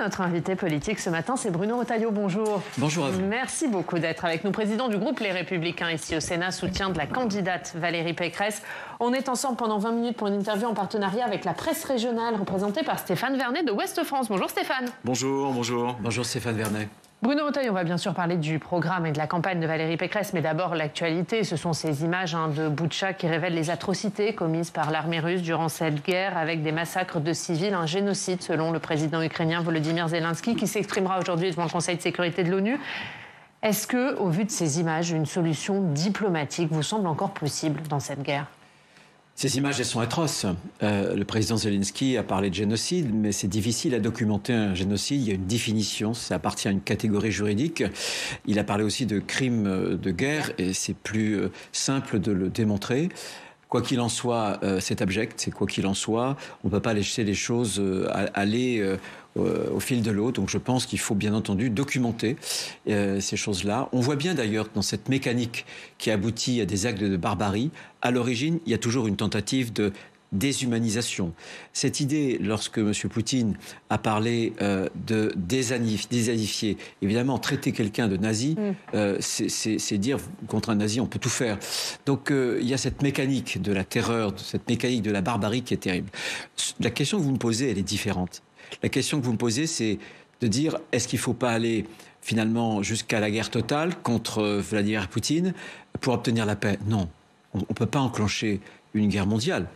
notre invité politique ce matin, c'est Bruno Retailleau. Bonjour. Bonjour à vous. Merci beaucoup d'être avec nous. Président du groupe Les Républicains ici au Sénat, soutien de la candidate Valérie Pécresse. On est ensemble pendant 20 minutes pour une interview en partenariat avec la presse régionale représentée par Stéphane Vernet de Ouest France. Bonjour Stéphane. Bonjour. Bonjour Stéphane Vernet. Bruno Retailleau, on va bien sûr parler du programme et de la campagne de Valérie Pécresse, mais d'abord l'actualité. Ce sont ces images de Boutcha qui révèlent les atrocités commises par l'armée russe durant cette guerre, avec des massacres de civils, un génocide selon le président ukrainien Volodymyr Zelensky, qui s'exprimera aujourd'hui devant le Conseil de sécurité de l'ONU. Est-ce que, au vu de ces images, une solution diplomatique vous semble encore possible dans cette guerre ? Ces images, elles sont atroces. Le président Zelensky a parlé de génocide, mais c'est difficile à documenter un génocide. Il y a une définition, ça appartient à une catégorie juridique. Il a parlé aussi de crimes de guerre, et c'est plus simple de le démontrer. Quoi qu'il en soit, c'est abject, c'est quoi qu'il en soit. On ne peut pas laisser les choses aller au fil de l'eau. Donc je pense qu'il faut bien entendu documenter ces choses-là. On voit bien d'ailleurs dans cette mécanique qui aboutit à des actes de barbarie, à l'origine, il y a toujours une tentative de déshumanisation. Cette idée, lorsque M. Poutine a parlé de désignifier, évidemment, traiter quelqu'un de nazi, c'est dire contre un nazi, on peut tout faire. Donc il y a cette mécanique de la terreur, cette mécanique de la barbarie qui est terrible. La question que vous me posez, elle est différente. La question que vous me posez, c'est de dire, est-ce qu'il ne faut pas aller finalement jusqu'à la guerre totale contre Vladimir Poutine pour obtenir la paix ? Non, on ne peut pas enclencher une guerre mondiale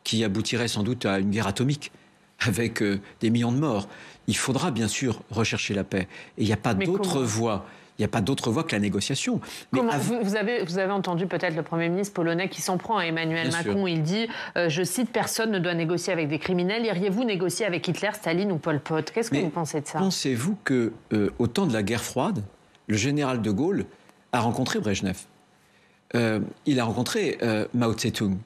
qui aboutirait sans doute à une guerre atomique avec des millions de morts. Il faudra bien sûr rechercher la paix. Et il n'y a pas d'autre voie. Il n'y a pas d'autre voie que la négociation. Vous avez entendu peut-être le Premier ministre polonais qui s'en prend à Emmanuel Macron. Il dit, je cite, « Personne ne doit négocier avec des criminels. Iriez-vous négocier avec Hitler, Staline ou Pol Pot ?» Qu'est-ce que vous pensez de ça ? Pensez-vous qu'au temps de la guerre froide, le général de Gaulle a rencontré Brejnev. Il a rencontré Mao Tse-tung.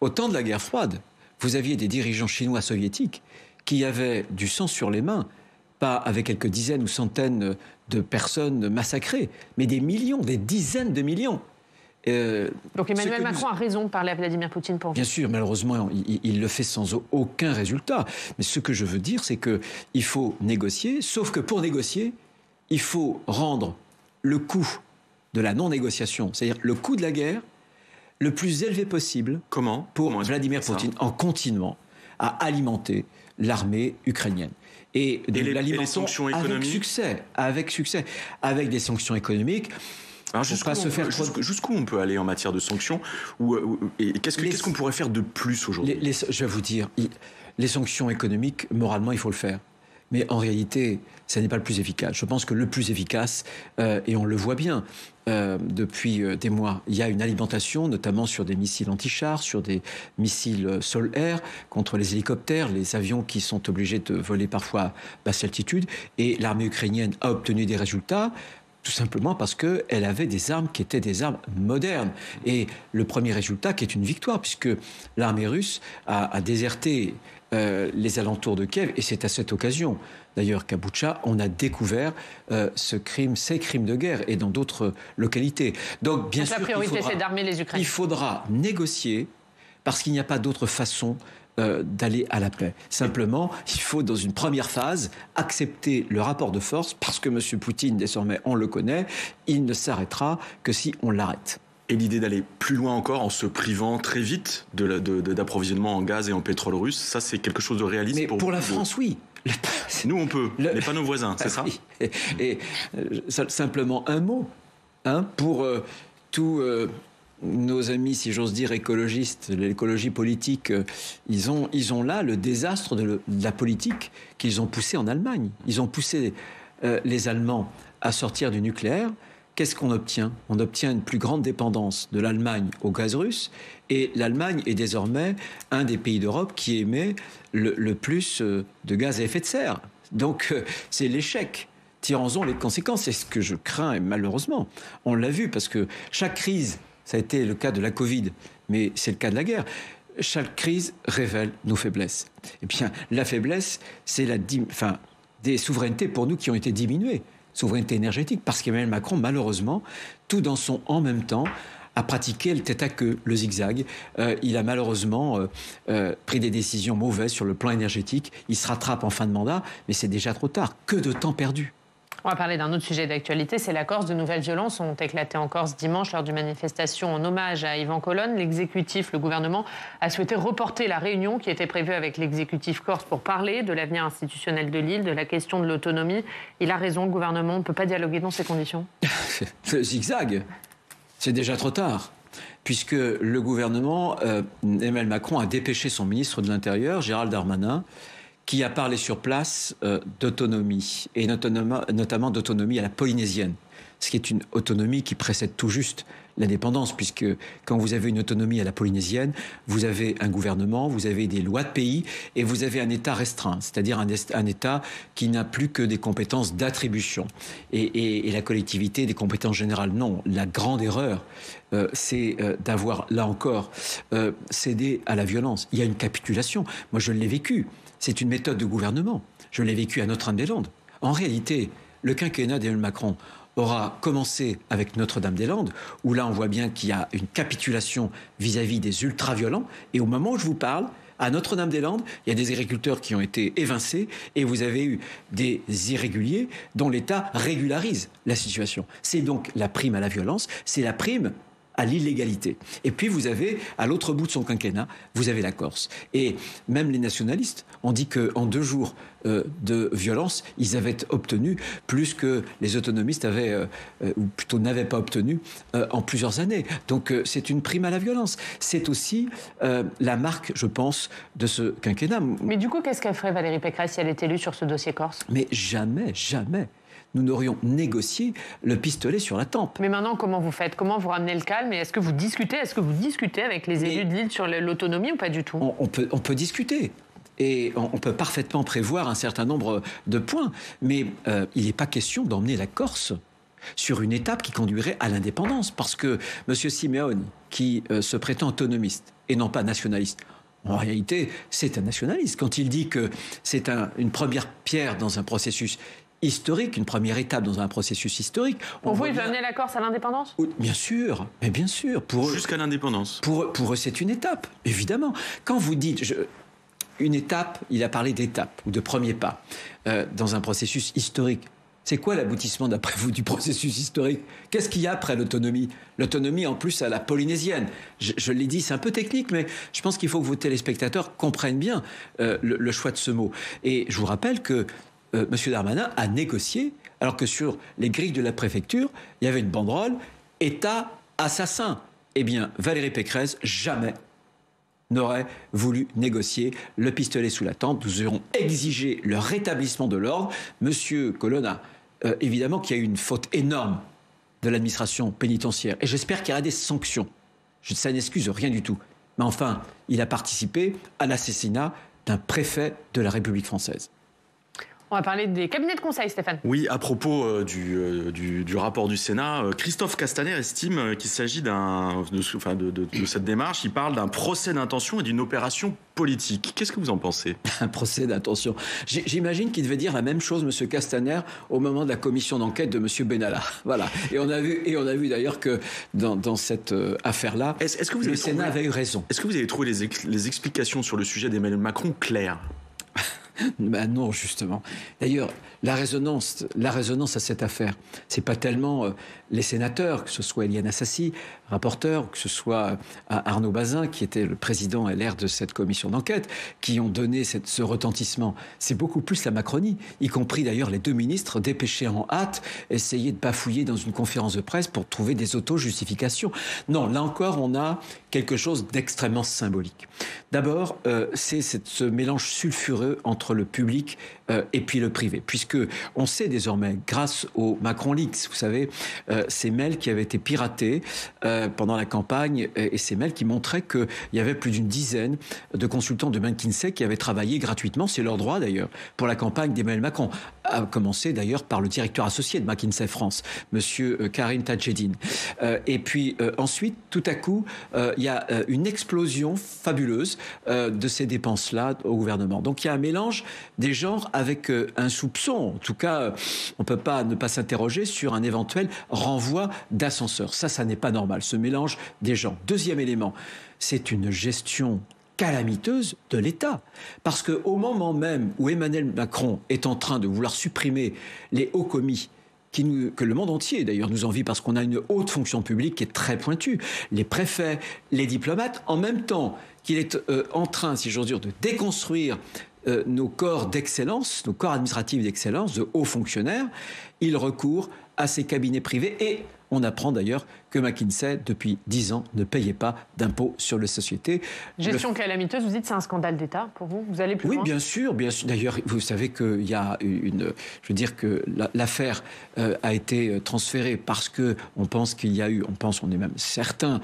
Au temps de la guerre froide, vous aviez des dirigeants chinois soviétiques qui avaient du sang sur les mains, pas avec quelques dizaines ou centaines de personnes massacrées, mais des millions, des dizaines de millions. Donc Emmanuel Macron a raison de parler à Vladimir Poutine pour vous. Bien sûr, malheureusement, il le fait sans aucun résultat. Mais ce que je veux dire, c'est qu'il faut négocier, sauf que pour négocier, il faut rendre le coût de la non-négociation, c'est-à-dire le coût de la guerre, le plus élevé possible. Comment Vladimir Poutine, en continuant à alimenter l'armée ukrainienne. Et les sanctions économiques avec succès, avec des sanctions économiques. Alors jusqu'où on peut aller en matière de sanctions qu'est-ce qu'on pourrait faire de plus aujourd'hui ? Je vais vous dire, les sanctions économiques, moralement, il faut le faire. Mais en réalité, ça n'est pas le plus efficace. Je pense que le plus efficace, et on le voit bien depuis des mois, il y a une alimentation, notamment sur des missiles anti-chars, sur des missiles sol-air, contre les hélicoptères, les avions qui sont obligés de voler parfois à basse altitude. Et l'armée ukrainienne a obtenu des résultats, tout simplement parce qu'elle avait des armes qui étaient des armes modernes. Et le premier résultat qui est une victoire, puisque l'armée russe a déserté les alentours de Kiev, et c'est à cette occasion, d'ailleurs, qu'à Boutcha, on a découvert ces crimes de guerre, et dans d'autres localités. Donc, bien sûr, la priorité, c'est d'armer les Ukrainiens. Il faudra négocier, parce qu'il n'y a pas d'autre façon d'aller à la paix. Simplement, il faut, dans une première phase, accepter le rapport de force, parce que M. Poutine, désormais, on le connaît, il ne s'arrêtera que si on l'arrête. Et l'idée d'aller plus loin encore en se privant très vite d'approvisionnement en gaz et en pétrole russe, ça c'est quelque chose de réaliste. Mais pour la France, oui. Nous on peut, mais pas nos voisins, c'est ça ? Et simplement un mot pour tous nos amis, si j'ose dire, écologistes, l'écologie politique, ils ont là le désastre de la politique qu'ils ont poussé en Allemagne. Ils ont poussé les Allemands à sortir du nucléaire. Qu'est-ce qu'on obtient ? On obtient une plus grande dépendance de l'Allemagne au gaz russe, et l'Allemagne est désormais un des pays d'Europe qui émet le plus de gaz à effet de serre. Donc c'est l'échec. Tirons-en les conséquences. C'est ce que je crains, et malheureusement, on l'a vu, parce que chaque crise, ça a été le cas de la Covid, mais c'est le cas de la guerre. Chaque crise révèle nos faiblesses. Et bien, la faiblesse, c'est des souverainetés pour nous qui ont été diminuées. Souveraineté énergétique, parce qu'Emmanuel Macron, malheureusement, tout dans son « en même temps », a pratiqué le tête à queue, le zigzag. Il a malheureusement pris des décisions mauvaises sur le plan énergétique. Il se rattrape en fin de mandat, mais c'est déjà trop tard. Que de temps perdu. On va parler d'un autre sujet d'actualité, c'est la Corse. De nouvelles violences ont éclaté en Corse dimanche lors d'une manifestation en hommage à Yvan Colonne. L'exécutif, le gouvernement, a souhaité reporter la réunion qui était prévue avec l'exécutif corse pour parler de l'avenir institutionnel de l'île, de la question de l'autonomie. Il a raison, le gouvernement ne peut pas dialoguer dans ces conditions. Le zigzag, c'est déjà trop tard. Puisque le gouvernement, Emmanuel Macron, a dépêché son ministre de l'Intérieur, Gérald Darmanin, qui a parlé sur place d'autonomie, et notamment d'autonomie à la polynésienne, ce qui est une autonomie qui précède tout juste l'indépendance, puisque quand vous avez une autonomie à la polynésienne, vous avez un gouvernement, vous avez des lois de pays, et vous avez un État restreint, c'est-à-dire un État qui n'a plus que des compétences d'attribution, et la collectivité des compétences générales. Non, la grande erreur, c'est d'avoir, là encore, cédé à la violence. Il y a une capitulation. Moi, je l'ai vécu. C'est une méthode de gouvernement. Je l'ai vécu à Notre-Dame-des-Landes. En réalité, le quinquennat d'Emmanuel Macron aura commencé avec Notre-Dame-des-Landes, où là, on voit bien qu'il y a une capitulation vis-à-vis des ultra-violents. Et au moment où je vous parle, à Notre-Dame-des-Landes, il y a des agriculteurs qui ont été évincés et vous avez eu des irréguliers dont l'État régularise la situation. C'est donc la prime à la violence, c'est la prime à l'illégalité. Et puis vous avez, à l'autre bout de son quinquennat, vous avez la Corse. Et même les nationalistes ont dit qu'en 2 jours de violence, ils avaient obtenu plus que les autonomistes avaient, ou plutôt n'avaient pas obtenu en plusieurs années. Donc c'est une prime à la violence. C'est aussi la marque, je pense, de ce quinquennat. Mais du coup, qu'est-ce qu'elle ferait Valérie Pécresse si elle est élue sur ce dossier corse ? Mais jamais, jamais nous n'aurions négocié le pistolet sur la tempe. Mais maintenant, comment vous faites ? Comment vous ramenez le calme ? Et est-ce que vous discutez avec les élus de l'île sur l'autonomie ou pas du tout ? On peut discuter. Et on peut parfaitement prévoir un certain nombre de points. Mais il n'est pas question d'emmener la Corse sur une étape qui conduirait à l'indépendance. Parce que M. Simeone, qui se prétend autonomiste et non pas nationaliste, en réalité, c'est un nationaliste. Quand il dit que c'est une première pierre dans un processus historique, une première étape dans un processus historique. Pour vous, il veut amener la Corse à l'indépendance ? Bien sûr, mais bien sûr. Jusqu'à l'indépendance. Pour eux, c'est une étape, évidemment. Quand vous dites une étape, il a parlé d'étape ou de premier pas dans un processus historique. C'est quoi l'aboutissement, d'après vous, du processus historique ? Qu'est-ce qu'il y a après l'autonomie ? L'autonomie, en plus, à la polynésienne. Je l'ai dit, c'est un peu technique, mais je pense qu'il faut que vos téléspectateurs comprennent bien le choix de ce mot. Et je vous rappelle que M. Darmanin a négocié, alors que sur les grilles de la préfecture, il y avait une banderole « État assassin ». Eh bien, Valérie Pécresse, jamais n'aurait voulu négocier le pistolet sous la tempe. Nous aurons exigé le rétablissement de l'ordre. M. Colonne a évidemment qu'il y a eu une faute énorme de l'administration pénitentiaire. Et j'espère qu'il y aura des sanctions. Ça n'excuse rien du tout. Mais enfin, il a participé à l'assassinat d'un préfet de la République française. On va parler des cabinets de conseil, Stéphane. Oui, à propos du rapport du Sénat, Christophe Castaner estime qu'il s'agit de cette démarche. Il parle d'un procès d'intention et d'une opération politique. Qu'est-ce que vous en pensez ? Un procès d'intention. J'imagine qu'il devait dire la même chose, M. Castaner, au moment de la commission d'enquête de M. Benalla. Voilà. Et on a vu d'ailleurs que dans cette affaire-là, est-ce que vous le Sénat avait eu raison. Est-ce que vous avez trouvé les explications sur le sujet d'Emmanuel Macron claires ? Ben non, justement. D'ailleurs, la résonance à cette affaire, c'est pas tellement les sénateurs, que ce soit Éliane Assassi, rapporteur, ou que ce soit Arnaud Bazin, qui était le président LR de cette commission d'enquête, qui ont donné ce retentissement. C'est beaucoup plus la Macronie, y compris d'ailleurs les 2 ministres dépêchés en hâte, essayer de bafouiller dans une conférence de presse pour trouver des auto-justifications. Non, là encore, on a quelque chose d'extrêmement symbolique. D'abord, c'est ce mélange sulfureux entre le public et puis le privé, puisque on sait désormais, grâce aux Macron Leaks, vous savez, ces mails qui avaient été piratés pendant la campagne, et ces mails qui montraient qu'il y avait plus d'une dizaine de consultants de McKinsey qui avaient travaillé gratuitement, c'est leur droit d'ailleurs, pour la campagne d'Emmanuel Macron, à commencer d'ailleurs par le directeur associé de McKinsey France, monsieur Karim Tadjedine. Et puis ensuite, tout à coup, il y a une explosion fabuleuse de ces dépenses-là au gouvernement. Donc il y a un mélange mélange des genres avec un soupçon. En tout cas, on ne peut pas ne pas s'interroger sur un éventuel renvoi d'ascenseur. Ça n'est pas normal, ce mélange des genres. Deuxième élément, c'est une gestion calamiteuse de l'État. Parce qu'au moment même où Emmanuel Macron est en train de vouloir supprimer les hauts commis, que le monde entier d'ailleurs nous envie parce qu'on a une haute fonction publique qui est très pointue, les préfets, les diplomates, en même temps qu'il est en train, si j'ose dire, de déconstruire nos corps d'excellence, nos corps administratifs d'excellence, de hauts fonctionnaires, il recourt à ces cabinets privés et on apprend d'ailleurs que McKinsey, depuis 10 ans, ne payait pas d'impôts sur les sociétés. Gestion calamiteuse, vous dites c'est un scandale d'État pour vous? Vous allez plus loin? Oui, bien sûr, bien sûr. D'ailleurs, vous savez qu'il y a je veux dire que l'affaire a été transférée parce que on pense qu'il y a eu, on est même certain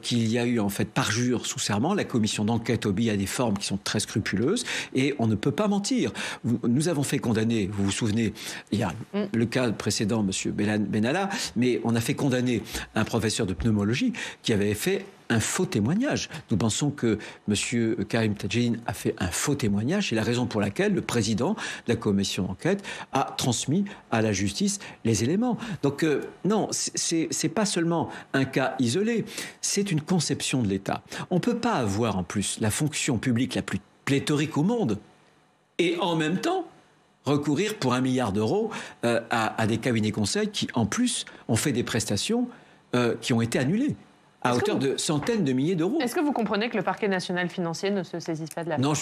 qu'il y a eu en fait parjure sous serment. La commission d'enquête obéit à des formes qui sont très scrupuleuses et on ne peut pas mentir. Nous avons fait condamner, vous vous souvenez, il y a le cas précédent, Monsieur Benalla, mais on a fait condamner un professeur de pneumologie qui avait fait un faux témoignage. Nous pensons que M. Karim Tadjine a fait un faux témoignage. C'est la raison pour laquelle le président de la commission d'enquête a transmis à la justice les éléments. Donc non, c'est pas seulement un cas isolé, c'est une conception de l'État. On ne peut pas avoir en plus la fonction publique la plus pléthorique au monde et en même temps recourir pour 1 milliard d'euros à des cabinets conseils qui, en plus, ont fait des prestations qui ont été annulées à hauteur de centaines de milliers d'euros. Est-ce que vous comprenez que le parquet national financier ne se saisisse pas de l'affaire? Non,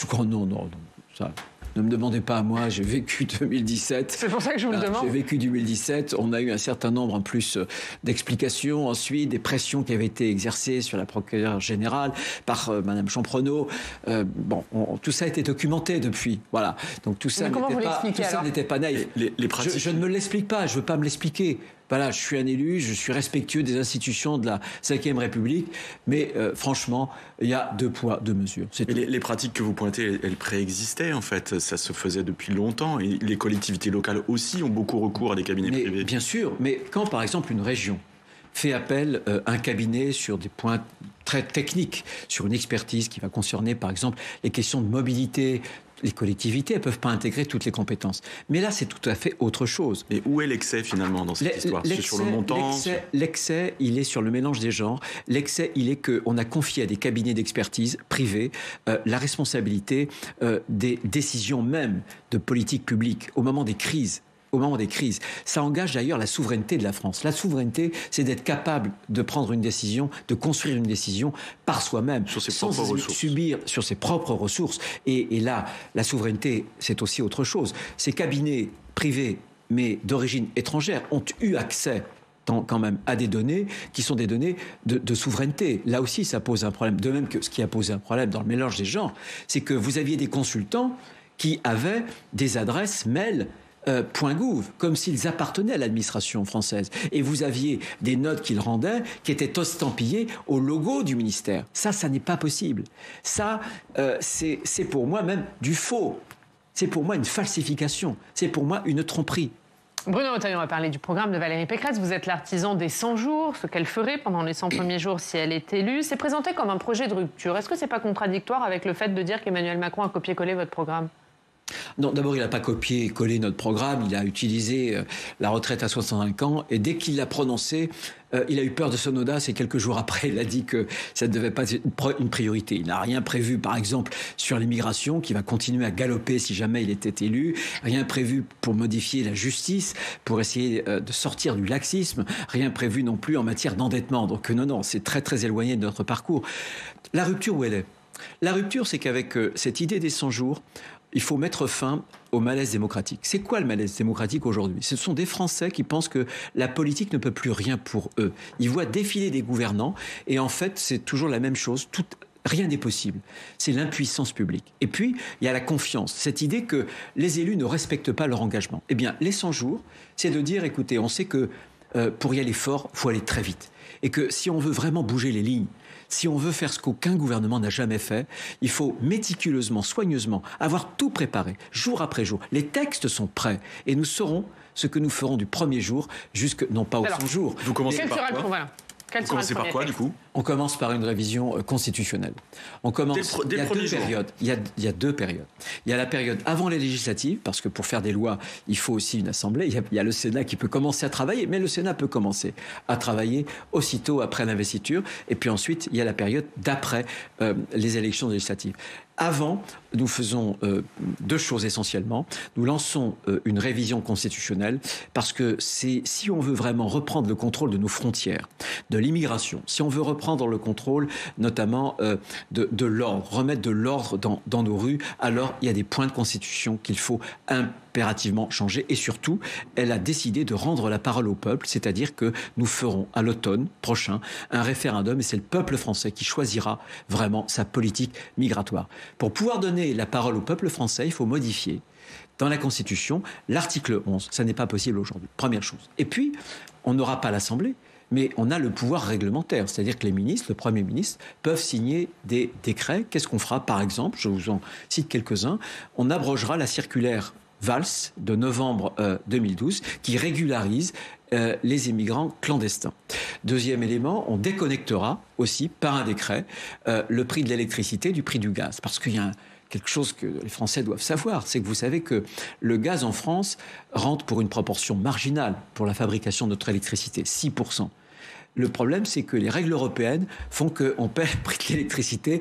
ça... Ne me demandez pas à moi, j'ai vécu 2017. C'est pour ça que je vous le demande. J'ai vécu 2017. On a eu un certain nombre en plus d'explications. Ensuite, des pressions qui avaient été exercées sur la procureure générale par Madame Champrenault. Tout ça a été documenté depuis. Voilà. Donc tout ça n'était pas naïf. Les pratiques... je ne me l'explique pas. Je ne veux pas me l'expliquer. Voilà, je suis un élu, je suis respectueux des institutions de la Ve République, mais franchement, il y a 2 poids, 2 mesures. Les pratiques que vous pointez, elles préexistaient en fait, ça se faisait depuis longtemps, et les collectivités locales aussi ont beaucoup recours à des cabinets privés. Bien sûr, mais quand par exemple une région fait appel à un cabinet sur des points très techniques, sur une expertise qui va concerner par exemple les questions de mobilité, les collectivités, elles ne peuvent pas intégrer toutes les compétences. Mais là, c'est tout à fait autre chose. Et où est l'excès, finalement, dans cette histoire? C'est sur le montant? L'excès, il est sur le mélange des genres. L'excès, il est qu'on a confié à des cabinets d'expertise privés la responsabilité des décisions même de politique publique au moment des crises. Ça engage d'ailleurs la souveraineté de la France. La souveraineté, c'est d'être capable de prendre une décision, de construire une décision par soi-même, sur ses propres ressources. Subir sur ses propres ressources. Et là, la souveraineté, c'est aussi autre chose. Ces cabinets privés, mais d'origine étrangère, ont eu accès quand même à des données qui sont des données de souveraineté. Là aussi, ça pose un problème. De même que ce qui a posé un problème dans le mélange des genres, c'est que vous aviez des consultants qui avaient des adresses mail .gouv, comme s'ils appartenaient à l'administration française. Et vous aviez des notes qu'ils rendaient qui étaient estampillées au logo du ministère. Ça n'est pas possible. Ça, c'est pour moi même du faux. C'est pour moi une falsification. C'est pour moi une tromperie. Bruno Retailleau, on va parler du programme de Valérie Pécresse. Vous êtes l'artisan des 100 jours, ce qu'elle ferait pendant les 100 premiers jours si elle est élue. C'est présenté comme un projet de rupture. Est-ce que c'est pas contradictoire avec le fait de dire qu'Emmanuel Macron a copié-collé votre programme ? Non, d'abord, il n'a pas copié-collé notre programme. Il a utilisé la retraite à 65 ans. Et dès qu'il l'a prononcé, il a eu peur de son audace. Et quelques jours après, il a dit que ça ne devait pas être une priorité. Il n'a rien prévu, par exemple, sur l'immigration, qui va continuer à galoper si jamais il était élu. Rien prévu pour modifier la justice, pour essayer de sortir du laxisme. Rien prévu non plus en matière d'endettement. Donc non, c'est très, très éloigné de notre parcours. La rupture, où elle est ? La rupture, c'est qu'avec cette idée des 100 jours, il faut mettre fin au malaise démocratique. C'est quoi le malaise démocratique aujourd'hui ? Ce sont des Français qui pensent que la politique ne peut plus rien pour eux. Ils voient défiler des gouvernants et en fait, c'est toujours la même chose. Rien n'est possible. C'est l'impuissance publique. Et puis, il y a la confiance. Cette idée que les élus ne respectent pas leur engagement. Eh bien, les 100 jours, c'est de dire, écoutez, on sait que pour y aller fort, il faut aller très vite. Et que si on veut vraiment bouger les lignes, si on veut faire ce qu'aucun gouvernement n'a jamais fait, il faut méticuleusement, soigneusement, avoir tout préparé, jour après jour. Les textes sont prêts et nous saurons ce que nous ferons du premier jour, non pas aux 100 jours. Vous commencez par quoi ? Quel Vous sera commencez le par premier quoi, texte du coup? On commence par une révision constitutionnelle. On commence. Dès il y a premiers deux jours. périodes. Il y a deux périodes. Il y a la période avant les législatives, parce que pour faire des lois, il faut aussi une assemblée. Il y a le Sénat qui peut commencer à travailler, mais le Sénat peut commencer à travailler aussitôt après l'investiture. Et puis ensuite, il y a la période d'après les élections législatives. Avant, nous faisons deux choses essentiellement. Nous lançons une révision constitutionnelle parce que si on veut vraiment reprendre le contrôle de nos frontières, de l'immigration, si on veut reprendre le contrôle notamment de l'ordre, remettre de l'ordre dans nos rues, alors il y a des points de constitution qu'il faut impérativement changer. Et surtout, elle a décidé de rendre la parole au peuple, c'est-à-dire que nous ferons à l'automne prochain un référendum et c'est le peuple français qui choisira vraiment sa politique migratoire. Pour pouvoir donner la parole au peuple français, il faut modifier dans la Constitution l'article 11. Ça n'est pas possible aujourd'hui, première chose. Et puis, on n'aura pas l'Assemblée, mais on a le pouvoir réglementaire, c'est-à-dire que les ministres, le Premier ministre, peuvent signer des décrets. Qu'est-ce qu'on fera, par exemple? Je vous en cite quelques-uns. On abrogera la circulaire Valls de novembre 2012 qui régularise les immigrants clandestins. Deuxième élément, on déconnectera aussi par un décret le prix de l'électricité du prix du gaz. Parce qu'il y a quelque chose que les Français doivent savoir, c'est que vous savez que le gaz en France rentre pour une proportion marginale pour la fabrication de notre électricité, 6%. Le problème, c'est que les règles européennes font qu'on paie le prix de l'électricité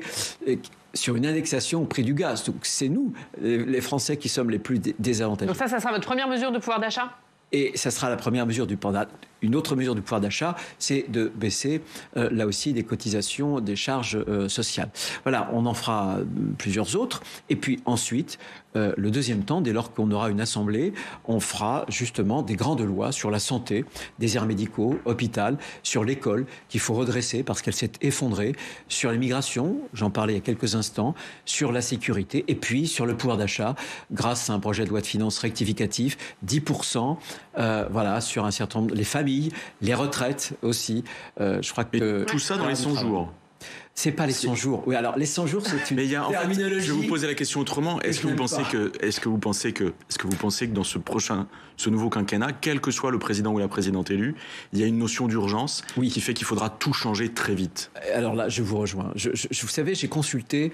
sur une indexation au prix du gaz. Donc c'est nous, les Français, qui sommes les plus désavantagés. Donc ça sera votre première mesure de pouvoir d'achat ? Et ça sera la première mesure du pouvoir d'achat. Une autre mesure du pouvoir d'achat, c'est de baisser, là aussi, des cotisations, des charges sociales. Voilà, on en fera plusieurs autres. Et puis ensuite, le deuxième temps, dès lors qu'on aura une assemblée, on fera justement des grandes lois sur la santé, déserts médicaux, hôpital, sur l'école, qu'il faut redresser parce qu'elle s'est effondrée, sur l'immigration, j'en parlais il y a quelques instants, sur la sécurité, et puis sur le pouvoir d'achat, grâce à un projet de loi de finances rectificatif, 10%, voilà, sur un certain nombre, les familles, les retraites aussi. Je crois que tout ça dans les 100 jours. C'est pas les 100 jours. Oui, alors les 100 jours, c'est une terminologie. En fait, je vais vous poser la question autrement. Est-ce que vous pensez que dans ce nouveau quinquennat, quel que soit le président ou la présidente élue, il y a une notion d'urgence qui fait qu'il faudra tout changer très vite? Alors là, je vous rejoins. Vous savez, j'ai consulté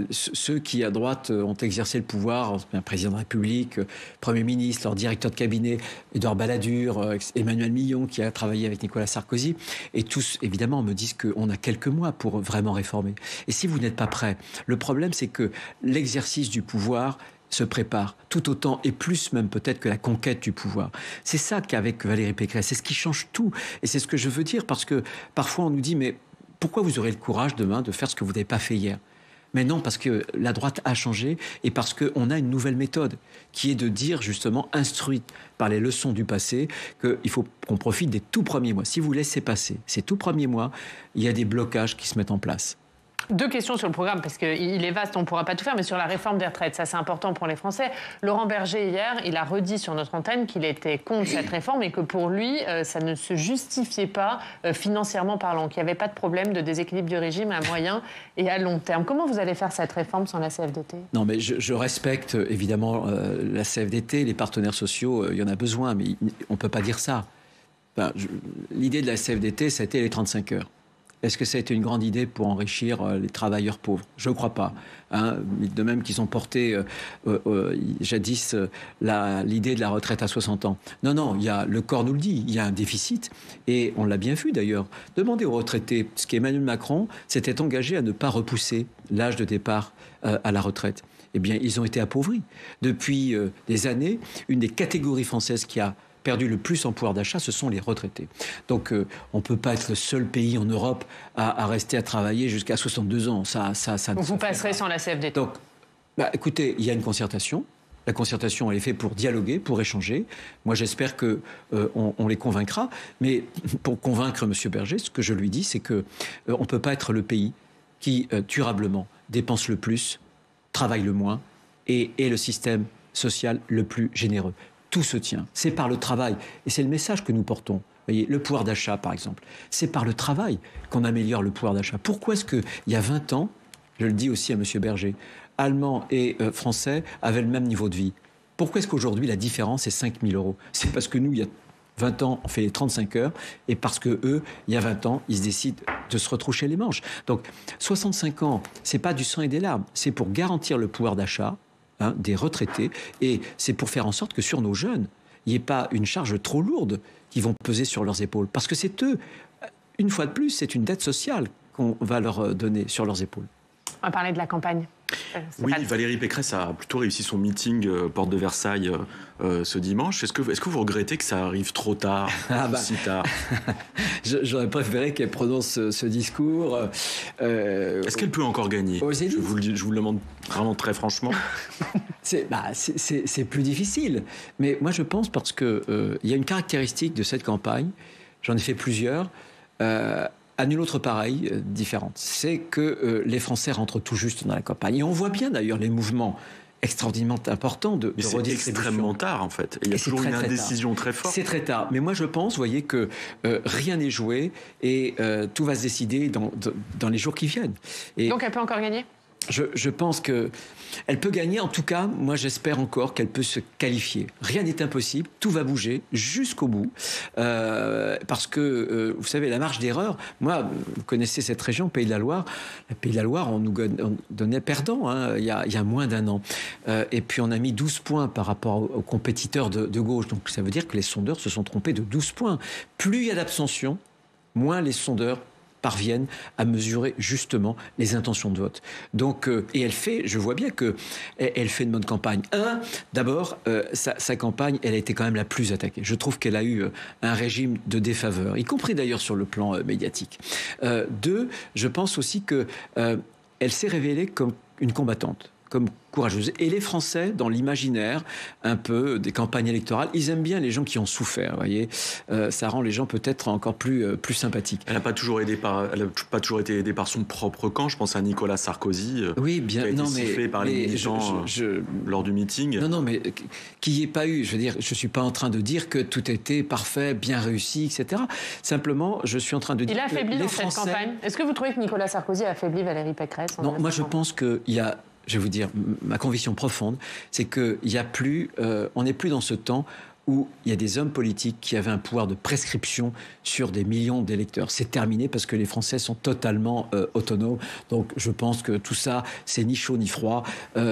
ceux qui, à droite, ont exercé le pouvoir, un président de la République, Premier ministre, leur directeur de cabinet, Édouard Balladur, Emmanuel Millon, qui a travaillé avec Nicolas Sarkozy. Et tous, évidemment, me disent qu'on a quelques mois pour vraiment réformer. Et si vous n'êtes pas prêt, le problème, c'est que l'exercice du pouvoir se prépare tout autant et plus même peut-être que la conquête du pouvoir. C'est ça qu'avec Valérie Pécresse, c'est ce qui change tout. Et c'est ce que je veux dire parce que parfois on nous dit mais pourquoi vous aurez le courage demain de faire ce que vous n'avez pas fait hier? Mais non, parce que la droite a changé et parce qu'on a une nouvelle méthode qui est de dire justement, instruite par les leçons du passé, qu'il faut qu'on profite des tout premiers mois. Si vous laissez passer ces tout premiers mois, il y a des blocages qui se mettent en place. Deux questions sur le programme, parce qu'il est vaste, on ne pourra pas tout faire, mais sur la réforme des retraites, ça c'est important pour les Français. Laurent Berger, hier, il a redit sur notre antenne qu'il était contre cette réforme et que pour lui, ça ne se justifiait pas financièrement parlant, qu'il n'y avait pas de problème de déséquilibre du régime à moyen et à long terme. Comment vous allez faire cette réforme sans la CFDT? Non, mais je respecte évidemment la CFDT, les partenaires sociaux, il y en a besoin, mais on ne peut pas dire ça. Enfin, l'idée de la CFDT, ça a été les 35 heures. Est-ce que ça a été une grande idée pour enrichir les travailleurs pauvres? Je ne crois pas. De même qu'ils ont porté jadis l'idée de la retraite à 60 ans. Non, le corps nous le dit, il y a un déficit. Et on l'a bien vu d'ailleurs. Demandez aux retraités, ce qu'Emmanuel Macron s'était engagé à ne pas repousser l'âge de départ à la retraite. Eh bien, ils ont été appauvris. Depuis des années, une des catégories françaises qui a perdu le plus en pouvoir d'achat, ce sont les retraités. Donc, on ne peut pas être le seul pays en Europe à rester à travailler jusqu'à 62 ans. Ça vous passerez sans la CFDT. Donc, écoutez, il y a une concertation. La concertation, elle est faite pour dialoguer, pour échanger. Moi, j'espère qu'on les convaincra. Mais pour convaincre M. Berger, ce que je lui dis, c'est qu'on ne peut pas être le pays qui, durablement, dépense le plus, travaille le moins et est le système social le plus généreux. Tout se tient. C'est par le travail. Et c'est le message que nous portons. Vous voyez, le pouvoir d'achat, par exemple. C'est par le travail qu'on améliore le pouvoir d'achat. Pourquoi est-ce qu'il y a 20 ans, je le dis aussi à M. Berger, Allemands et Français avaient le même niveau de vie? Pourquoi est-ce qu'aujourd'hui, la différence est 5 000 €? C'est parce que nous, il y a 20 ans, on fait les 35 heures, et parce que eux, il y a 20 ans, ils se décident de se retroucher les manches. Donc, 65 ans, c'est pas du sang et des larmes, c'est pour garantir le pouvoir d'achat des retraités, et c'est pour faire en sorte que sur nos jeunes, il n'y ait pas une charge trop lourde qui vont peser sur leurs épaules. Parce que c'est eux, une fois de plus, c'est une dette sociale qu'on va leur donner sur leurs épaules. On va parler de la campagne. Oui, Valérie Pécresse a plutôt réussi son meeting porte de Versailles ce dimanche. Est-ce que vous regrettez que ça arrive trop tard, si tard? J'aurais préféré qu'elle prononce ce discours. Est-ce qu'elle peut encore gagner? Je vous le demande vraiment très franchement. C'est plus difficile. Mais moi, je pense parce qu'il y a une caractéristique de cette campagne, j'en ai fait plusieurs, à nulle autre pareille différente. C'est que les Français rentrent tout juste dans la campagne. Et on voit bien d'ailleurs les mouvements extraordinairement importants de redistribution. C'est extrêmement tard en fait. Il y a toujours une indécision très forte. C'est très tard. Mais moi je pense, vous voyez, que rien n'est joué et tout va se décider dans les jours qui viennent. Et donc elle peut encore gagner ? Je pense qu'elle peut gagner. En tout cas, moi, j'espère encore qu'elle peut se qualifier. Rien n'est impossible. Tout va bouger jusqu'au bout. Parce que, vous savez, la marge d'erreur, moi, vous connaissez cette région, Pays de la Loire. Le Pays de la Loire, on nous donnait perdant il y a moins d'un an. Et puis, on a mis 12 points par rapport aux compétiteurs de gauche. Donc, ça veut dire que les sondeurs se sont trompés de 12 points. Plus il y a d'abstention, moins les sondeurs parviennent à mesurer justement les intentions de vote. Donc, et je vois bien qu'elle fait une bonne campagne. D'abord, sa campagne, elle a été quand même la plus attaquée. Je trouve qu'elle a eu un régime de défaveur, y compris d'ailleurs sur le plan médiatique. Je pense aussi qu'elle s'est révélée comme une combattante, comme courageuse. Et les Français, dans l'imaginaire un peu des campagnes électorales, ils aiment bien les gens qui ont souffert, vous voyez. Ça rend les gens peut-être encore plus sympathiques. Elle n'a pas toujours été aidée par son propre camp. Je pense à Nicolas Sarkozy, oui, bien, qui a été sifflé par les militants lors du meeting. Non, mais qu'il n'y ait pas eu, je veux dire, je ne suis pas en train de dire que tout était parfait, bien réussi, etc. Simplement, je suis en train de dire que les Français... Il a affaibli dans cette campagne. Est-ce que vous trouvez que Nicolas Sarkozy a affaibli Valérie Pécresse? Non, moi je pense qu'il y a... Je vais vous dire, ma conviction profonde, c'est qu'il y a plus, on n'est plus dans ce temps où il y a des hommes politiques qui avaient un pouvoir de prescription sur des millions d'électeurs. C'est terminé parce que les Français sont totalement autonomes. Donc je pense que tout ça, c'est ni chaud ni froid.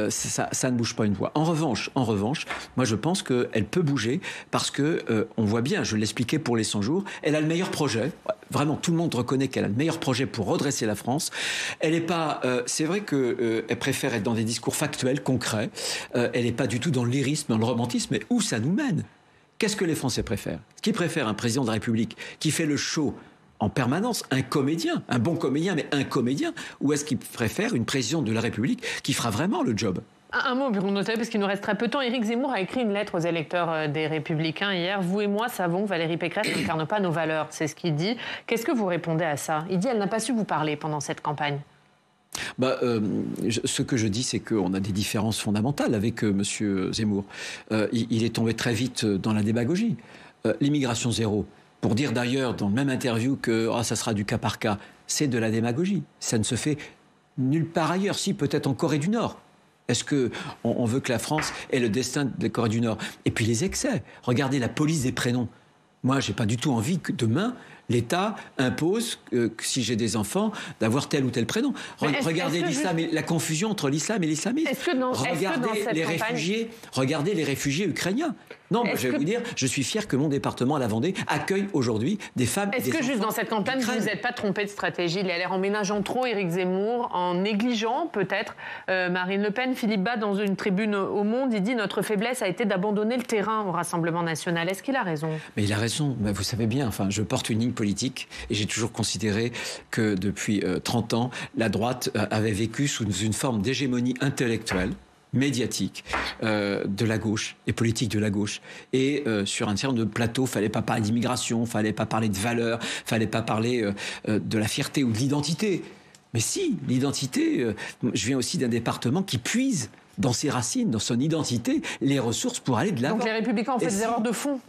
Ça ne bouge pas une voix. En revanche, moi je pense qu'elle peut bouger parce que on voit bien, je l'expliquais pour les 100 jours, elle a le meilleur projet. Vraiment, tout le monde reconnaît qu'elle a le meilleur projet pour redresser la France. Elle n'est pas... c'est vrai qu'elle préfère être dans des discours factuels, concrets. Elle n'est pas du tout dans le lyrisme, dans le romantisme. Mais où ça nous mène ? Qu'est-ce que les Français préfèrent ? Est-ce qu'ils préfèrent un président de la République qui fait le show en permanence, un comédien, un bon comédien, mais un comédien ? Ou est-ce qu'ils préfèrent une présidente de la République qui fera vraiment le job ? Un mot, Bruno Notari, parce qu'il nous reste très peu de temps. Éric Zemmour a écrit une lettre aux électeurs des Républicains hier. Vous et moi savons que Valérie Pécresse n'incarne pas nos valeurs. C'est ce qu'il dit. Qu'est-ce que vous répondez à ça ? Il dit qu'elle n'a pas su vous parler pendant cette campagne. Ce que je dis, c'est qu'on a des différences fondamentales avec M. Zemmour. Il est tombé très vite dans la démagogie. L'immigration zéro, pour dire d'ailleurs dans le même interview que ça sera du cas par cas, c'est de la démagogie. Ça ne se fait nulle part ailleurs, si peut-être en Corée du Nord. Est-ce qu'on veut que la France ait le destin de la Corée du Nord ? Et puis les excès. Regardez la police des prénoms. Moi, je n'ai pas du tout envie que demain, l'État impose, que si j'ai des enfants, d'avoir tel ou tel prénom. Regardez l'islam, la confusion entre l'islam et l'islamisme. Regardez les réfugiés ukrainiens. Non, je vais vous dire, je suis fier que mon département, la Vendée, accueille aujourd'hui des femmes et des enfants. Est-ce que juste dans cette campagne, vous n'êtes pas trompé de stratégie ? Il a l'air en ménageant trop Éric Zemmour, en négligeant peut-être Marine Le Pen. Philippe Bas, dans une tribune au Monde, il dit « Notre faiblesse a été d'abandonner le terrain au Rassemblement national ». Est-ce qu'il a raison ? Mais il a raison. Vous savez bien, je porte une ligne politique et j'ai toujours considéré que depuis 30 ans, la droite avait vécu sous une forme d'hégémonie intellectuelle, médiatique de la gauche et politique de la gauche. Et sur un certain nombre de plateaux, il ne fallait pas parler d'immigration, il ne fallait pas parler de valeurs, il ne fallait pas parler de la fierté ou de l'identité. Mais si, l'identité, je viens aussi d'un département qui puise dans ses racines, dans son identité, les ressources pour aller de l'avant. Donc les Républicains ont fait des erreurs de fond ?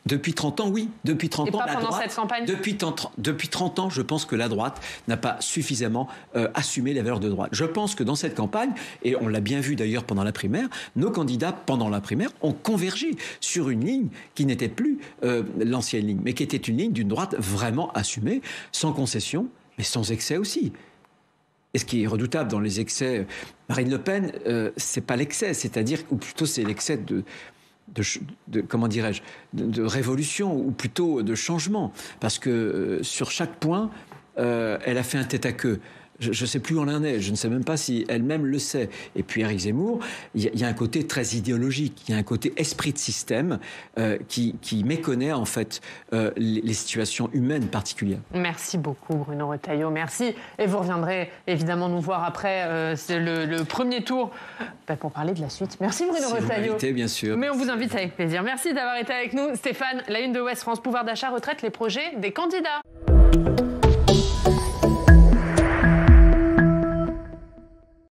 Depuis 30 ans, oui. Depuis 30 ans, pas pendant cette campagne. Depuis 30 ans, je pense que la droite n'a pas suffisamment assumé les valeurs de droite. Je pense que dans cette campagne, et on l'a bien vu d'ailleurs pendant la primaire, nos candidats, pendant la primaire, ont convergé sur une ligne qui n'était plus l'ancienne ligne, mais qui était une ligne d'une droite vraiment assumée, sans concession, mais sans excès aussi. Et ce qui est redoutable dans les excès, Marine Le Pen, c'est pas l'excès, c'est-à-dire, ou plutôt c'est l'excès comment dirais-je, de révolution ou plutôt de changement, parce que sur chaque point, elle a fait un tête-à-queue. Je ne sais plus où on en est, je ne sais même pas si elle-même le sait. Et puis Éric Zemmour, il y a un côté très idéologique, il y a un côté esprit de système qui méconnaît en fait les situations humaines particulières. Merci beaucoup Bruno Retailleau, merci. Et vous reviendrez évidemment nous voir après le premier tour pour parler de la suite. Merci Bruno Retailleau. Invité, bien sûr. Mais on vous invite avec plaisir. Merci d'avoir été avec nous. Stéphane, la une de Ouest France, pouvoir d'achat, retraite, les projets des candidats.